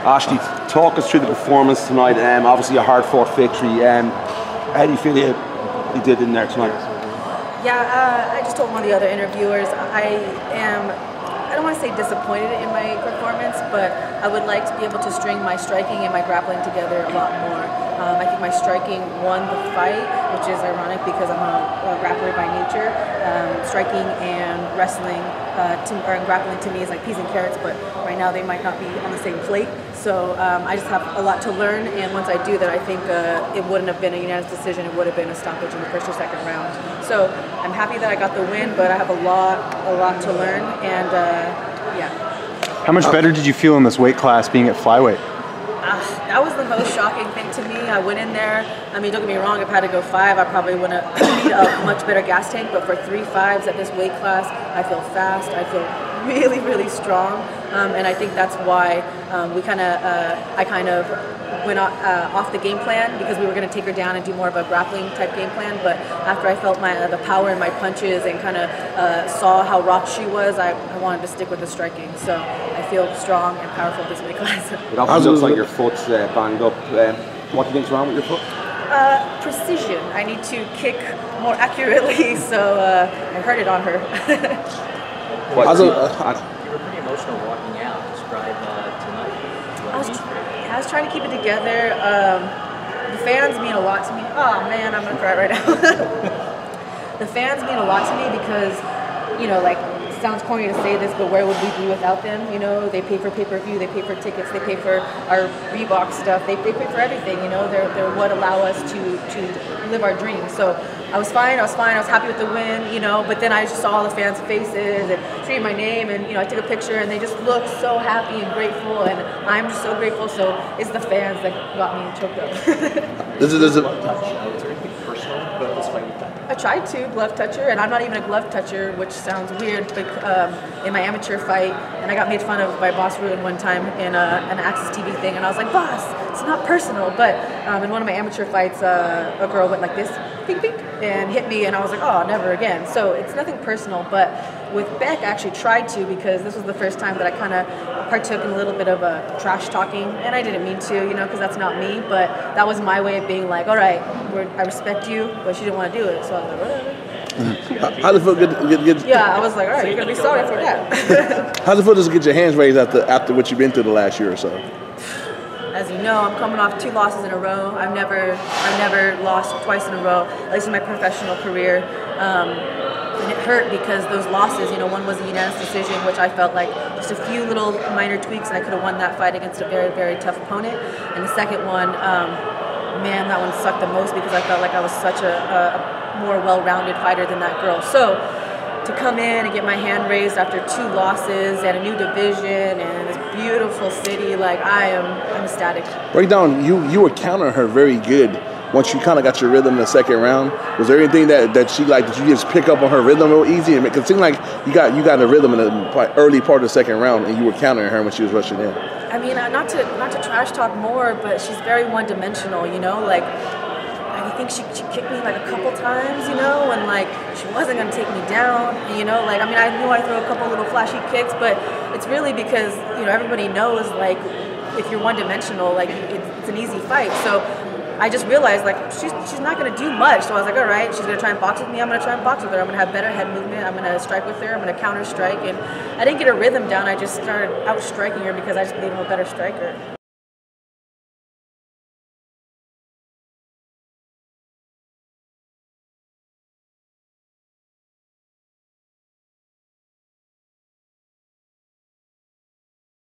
Ashley, talk us through the performance tonight. Obviously a hard-fought victory. How do you feel you did in there tonight? Yeah, I just told one of the other interviewers, I don't want to say disappointed in my performance, but I would like to be able to string my striking and my grappling together a lot more. I think my striking won the fight, which is ironic because I'm a grappler by nature. Striking and wrestling or grappling to me is like peas and carrots, but right now they might not be on the same plate. So I just have a lot to learn, and once I do that, I think it wouldn't have been a unanimous decision. It would have been a stoppage in the first or second round. So I'm happy that I got the win, but I have a lot to learn, and yeah. How much better did you feel in this weight class being at flyweight? That was the most shocking thing to me. I went in there, I mean, don't get me wrong, if I had to go 5, I probably wouldn't need a much better gas tank, but for 3 5s at this weight class, I feel fast, I feel really, really strong, and I think that's why I kind of went off the game plan, because we were going to take her down and do more of a grappling type game plan, but after I felt the power in my punches and kind of saw how rocked she was, I wanted to stick with the striking. So I feel strong and powerful this weight class. It obviously looks like your foot's banged up. What do you think's wrong with your foot? Precision. I need to kick more accurately, so I heard it on her. You were pretty emotional walking out. Describe tonight. I was trying to keep it together. The fans mean a lot to me. Oh man, I'm gonna cry right now. The fans mean a lot to me because, you know, like, it sounds corny to say this, but where would we be without them? You know, they pay for pay-per-view, they pay for tickets, they pay for our Reebok stuff, they pay for everything. You know, they're what allow us to live our dreams. So I was fine. I was happy with the win, you know, but then I just saw all the fans' faces and screamed my name, and, you know, I took a picture and they just looked so happy and grateful, and I'm just so grateful. So it's the fans that got me choked up. Is there anything personal about this fight with that? I tried to glove touch her, and I'm not even a glove toucher, which sounds weird, but in my amateur fight, and I got made fun of by Boss Ruin one time in an Access TV thing, and I was like, Boss, it's not personal, but in one of my amateur fights, a girl went like this, ping, ping, and hit me, and I was like, oh, never again. So it's nothing personal, but with Beck, I actually tried to, because this was the first time that I kind of partook in a little bit of a trash talking, and I didn't mean to, you know, because that's not me, but that was my way of being like, all right, I respect you, but she didn't want to do it, so I was like, whatever. How does it feel get Yeah, I was like, all right, you're going to be sorry for that. How does it feel just to get your hands raised after what you've been through the last year or so? As you know, I'm coming off 2 losses in a row. I've never lost twice in a row, at least in my professional career. And it hurt because those losses, you know, one was a unanimous decision, which I felt like just a few little minor tweaks and I could have won that fight against a very, very tough opponent. And the second one, man, that one sucked the most because I felt like I was such a more well-rounded fighter than that girl. So to come in and get my hand raised after 2 losses and a new division and this beautiful city, like, I'm ecstatic. Break down, you were countering her very good once you kind of got your rhythm in the second round. Was there anything that she like, did you just pick up on her rhythm real easy? Because it seemed like you got a rhythm in the early part of the second round and you were countering her when she was rushing in. I mean, not to trash talk more, but she's very one-dimensional, you know, like, I think she kicked me like a couple times, you know, and like she wasn't going to take me down, you know, like, I mean, I knew I throw a couple little flashy kicks, but it's really because, you know, everybody knows, like, if you're one-dimensional, like, it's an easy fight. So I just realized, like, she's not going to do much. So I was like, all right, she's going to try and box with me. I'm going to try and box with her. I'm going to have better head movement. I'm going to strike with her. I'm going to counter strike. And I didn't get her rhythm down. I just started out striking her because I just made her a better striker.